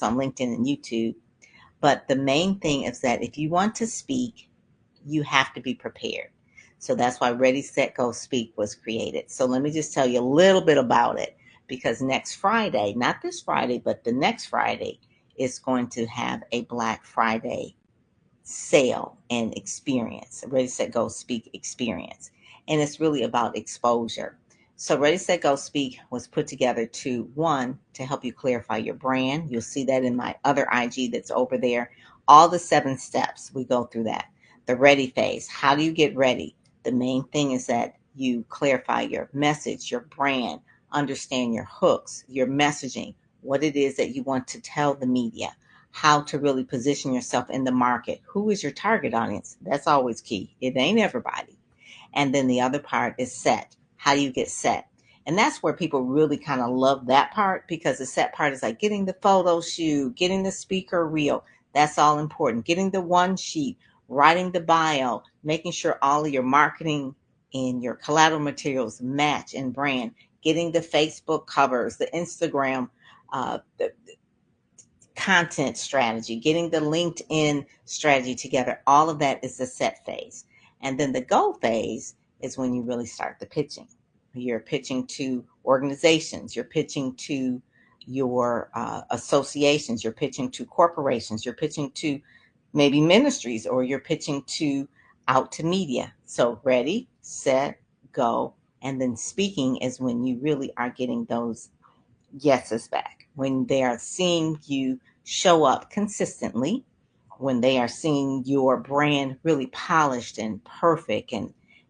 on LinkedIn and YouTube. But the main thing is that if you want to speak, you have to be prepared. So that's why Ready, Set, Go, Speak was created. So let me just tell you a little bit about it, because next Friday, not this Friday, but the next Friday, is going to have a Black Friday sale and experience, Ready, Set, Go, Speak experience. And it's really about exposure. So Ready, Set, Go, Speak was put together to, one, to help you clarify your brand. You'll see that in my other IG that's over there. All the 7 steps, we go through that. The ready phase, how do you get ready? The main thing is that you clarify your message, your brand, understand your hooks, your messaging, what it is that you want to tell the media, how to really position yourself in the market. Who is your target audience? That's always key. It ain't everybody. And then the other part is set. How do you get set? And that's where people really kind of love that part, because the set part is like getting the photo shoot, getting the speaker reel. That's all important. Getting the one sheet, writing the bio, making sure all of your marketing and your collateral materials match and brand, getting the Facebook covers, the Instagram, the content strategy, getting the LinkedIn strategy together. All of that is the set phase. And then the go phase is when you really start the pitching. You're pitching to organizations, you're pitching to your associations, you're pitching to corporations, you're pitching to maybe ministries, or you're pitching to out to media. So ready, set, go. And then speaking is when you really are getting those yeses back, when they are seeing you show up consistently, when they are seeing your brand really polished and perfect,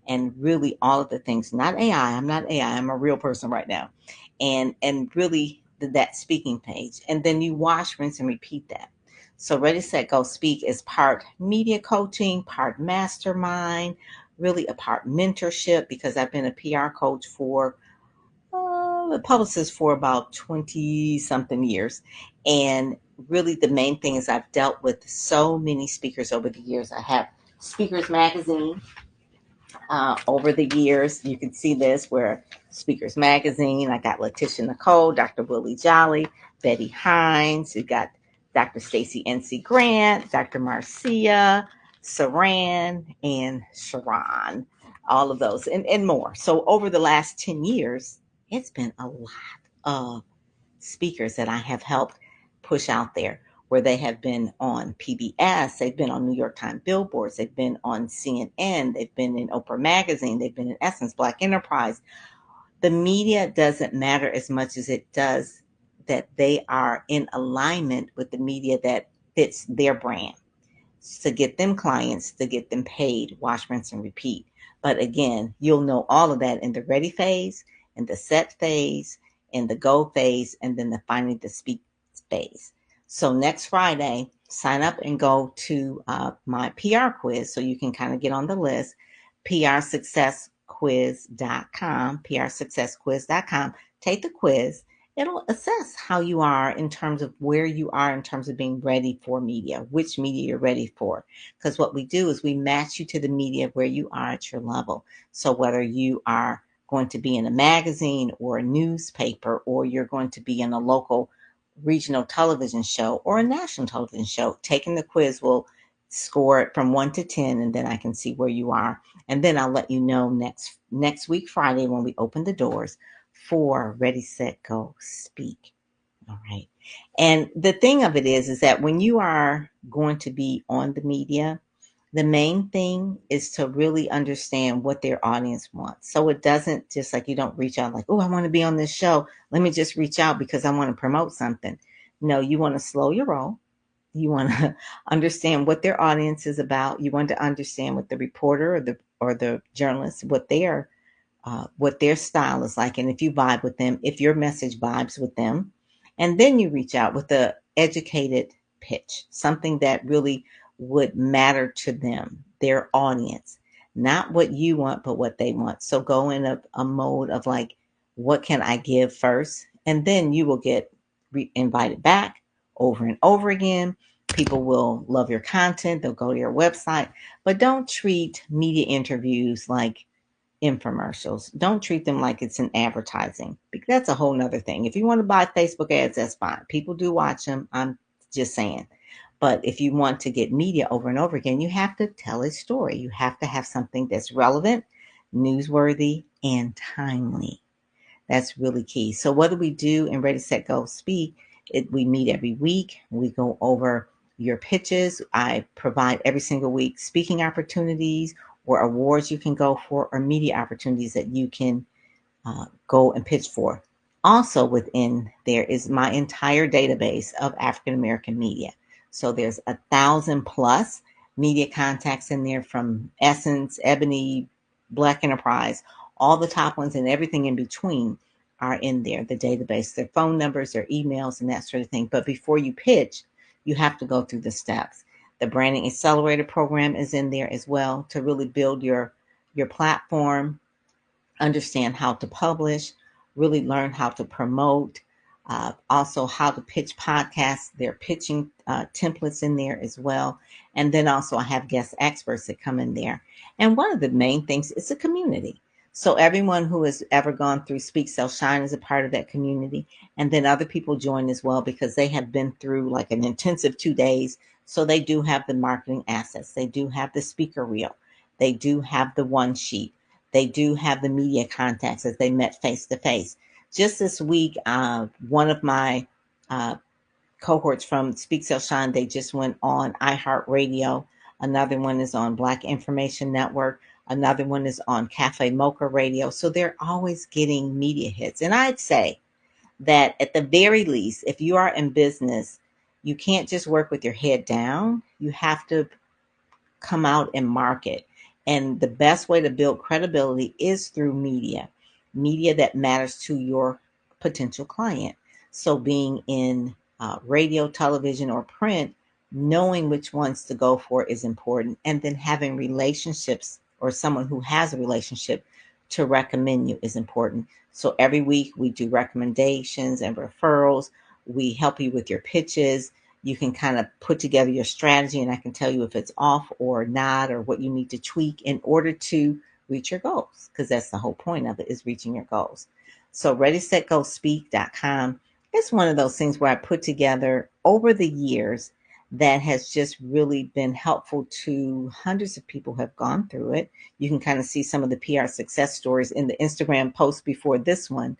and really all of the things. Not AI. I'm not AI. I'm a real person right now. And really that speaking page. And then you wash, rinse, and repeat that. So Ready, Set, Go, Speak is part media coaching, part mastermind, really a part mentorship, because I've been a PR coach for a publicist for about 20 something years. And really, the main thing is I've dealt with so many speakers over the years. I have Speakers Magazine over the years. You can see this where Speakers Magazine, I got Letitia Nicole, Dr. Willie Jolly, Betty Hines, you got Dr. Stacy NC Grant, Dr. Marcia, Saran, and Sharon. All of those and more. So over the last 10 years, it's been a lot of speakers that I have helped push out there, where they have been on PBS, they've been on New York Times billboards, they've been on CNN, they've been in Oprah Magazine, they've been in Essence, Black Enterprise. The media doesn't matter as much as it does that they are in alignment with the media that fits their brand, to get them clients, to get them paid, wash, rinse, and repeat. But again, you'll know all of that in the ready phase, in the set phase, in the go phase, and then finally the speak phase. So next Friday, sign up and go to my PR quiz so you can kind of get on the list. PRSuccessQuiz.com, PRSuccessQuiz.com. Take the quiz. It'll assess how you are in terms of where you are in terms of being ready for media, which media you're ready for. Because what we do is we match you to the media where you are at your level. So whether you are going to be in a magazine or a newspaper, or you're going to be in a local regional television show or a national television show, taking the quiz will score it from 1 to 10, and then I can see where you are. And then I'll let you know next week, Friday, when we open the doors for Ready, Set, Go, Speak. All right. And the thing of it is that when you are going to be on the media, the main thing is to really understand what their audience wants. So it doesn't just like, you don't reach out like, oh, I want to be on this show. Let me just reach out because I want to promote something. No, you want to slow your roll. You want to understand what their audience is about. You want to understand what the reporter or the journalist, what their style is like, and if you vibe with them, if your message vibes with them. And then you reach out with a educated pitch, something that really would matter to them, their audience, not what you want, but what they want. So go in a mode of like, what can I give first? And then you will get invited back over and over again. People will love your content. They'll go to your website, but don't treat media interviews like infomercials. Don't treat them like it's an advertising, because that's a whole nother thing. If you want to buy Facebook ads, that's fine. People do watch them. I'm just saying. But if you want to get media over and over again, you have to tell a story. You have to have something that's relevant, newsworthy, and timely. That's really key. So what do we do in Ready, Set, Go, Speak? We meet every week. We go over your pitches. I provide every single week speaking opportunities or awards you can go for, or media opportunities that you can go and pitch for. Also within there is my entire database of African American media. So there's 1,000 plus media contacts in there, from Essence, Ebony, Black Enterprise, all the top ones and everything in between are in there, the database, their phone numbers, their emails, and that sort of thing. But before you pitch, you have to go through the steps. The Branding Accelerator program is in there as well, to really build your platform, understand how to publish, really learn how to promote, also how to pitch podcasts. There are pitching templates in there as well. And then also I have guest experts that come in there. And one of the main things is a community. So everyone who has ever gone through Speak, Sell, Shine is a part of that community. And then other people join as well, because they have been through like an intensive 2 days. So they do have the marketing assets. They do have the speaker reel. They do have the one sheet. They do have the media contacts as they met face to face. Just this week, one of my uh, cohorts from Speak Sell Shine, they just went on iHeartRadio. Another one is on Black Information Network. Another one is on Cafe Mocha Radio. So they're always getting media hits. And I'd say that at the very least, if you are in business, you can't just work with your head down. You have to come out and market. And the best way to build credibility is through media that matters to your potential client. So being in radio, television, or print, knowing which ones to go for is important. And then having relationships, or someone who has a relationship to recommend you, is important. So every week we do recommendations and referrals. We help you with your pitches. You can kind of put together your strategy, and I can tell you if it's off or not, or what you need to tweak in order to reach your goals, because that's the whole point of it, is reaching your goals. So readysetgospeak.com is one of those things where I put together over the years that has just really been helpful to hundreds of people who have gone through it. You can kind of see some of the PR success stories in the Instagram post before this one,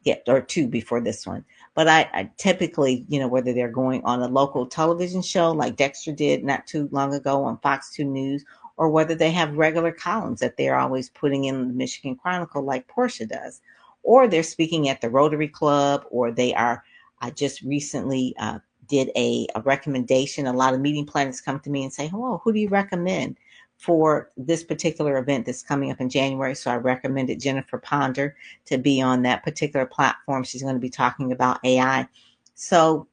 yeah, or two before this one. But I typically, whether they're going on a local television show like Dexter did not too long ago on Fox 2 News, or whether they have regular columns that they're always putting in the Michigan Chronicle like Portia does, or they're speaking at the Rotary Club, or they are, I just recently did a recommendation. A lot of meeting planners come to me and say, "Oh, who do you recommend for this particular event that's coming up in January?" So I recommended Jennifer Ponder to be on that particular platform. She's going to be talking about AI. So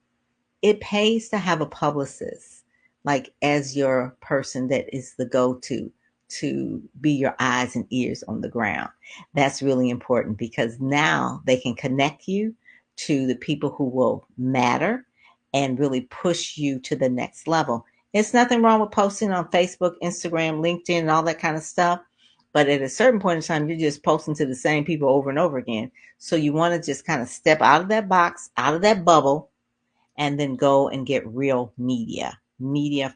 it pays to have a publicist, like as your person that is the go-to, to be your eyes and ears on the ground. That's really important, because now they can connect you to the people who will matter and really push you to the next level. It's nothing wrong with posting on Facebook, Instagram, LinkedIn, and all that kind of stuff. But at a certain point in time, you're just posting to the same people over and over again. So you want to just kind of step out of that box, out of that bubble, and then go and get real media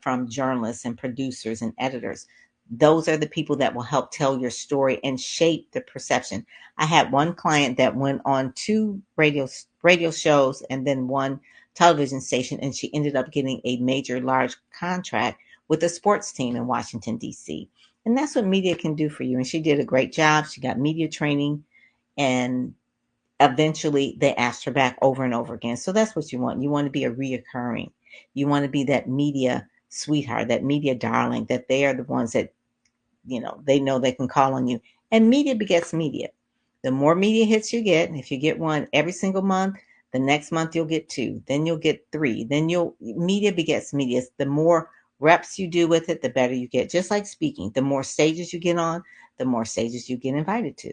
from journalists and producers and editors. Those are the people that will help tell your story and shape the perception. I had one client that went on two radio shows and then one television station, and she ended up getting a major large contract with a sports team in Washington, D.C. And that's what media can do for you. And she did a great job. She got media training, and eventually they asked her back over and over again. So that's what you want. You want to be a reoccurring. You want to be that media sweetheart, that media darling, that they are the ones that, they know they can call on you. And media begets media. The more media hits you get, if you get one every single month, the next month you'll get two, then you'll get three, then media begets media. The more reps you do with it, the better you get. Just like speaking, the more stages you get on, the more stages you get invited to.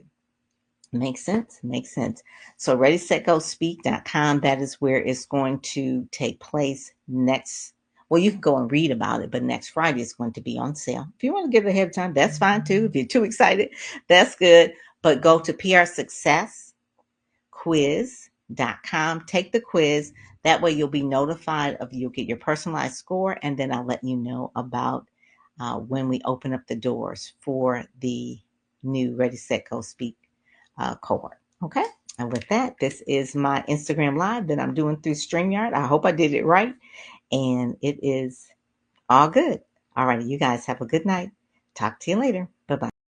Makes sense? Makes sense. So readysetgospeak.com, that is where it's going to take place next. Well, you can go and read about it, but next Friday it's going to be on sale. If you want to get it ahead of time, that's fine too. If you're too excited, that's good. But go to prsuccessquiz.com, take the quiz. That way you'll be notified of, you'll get your personalized score, and then I'll let you know about when we open up the doors for the new Ready, Set, Go, Speak cohort. Okay? And with that, this is my Instagram live that I'm doing through StreamYard. I hope I did it right, and it is all good. All righty, you guys have a good night. Talk to you later. Bye bye.